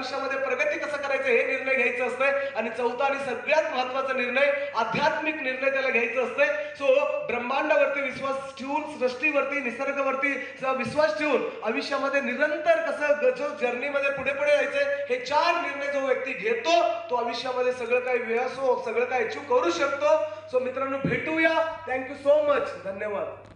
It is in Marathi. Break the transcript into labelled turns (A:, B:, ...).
A: आयुष्यामध्ये प्रगती कसं करायचं हे निर्णय घ्यायचं असतंय. आणि चौथा आणि सगळ्यात महत्वाचा निर्णय आध्यात्मिक निर्णय त्याला घ्यायचं असतंय. सो ब्रह्मांडावरती विश्वास ठेवून, सृष्टीवरती, निसर्गावरती विश्वास ठेवून आयुष्यामध्ये निरंतर कसं जो जर्नीमध्ये पुढे पुढे यायचंय हे 4 निर्णय जो व्यक्ती घेतो तो आयुष्यामध्ये सगळं काही वेळ असो सगळं काही अचीव करू शकतो. सो मित्रांनो भेटूया. Thank you so much. धन्यवाद.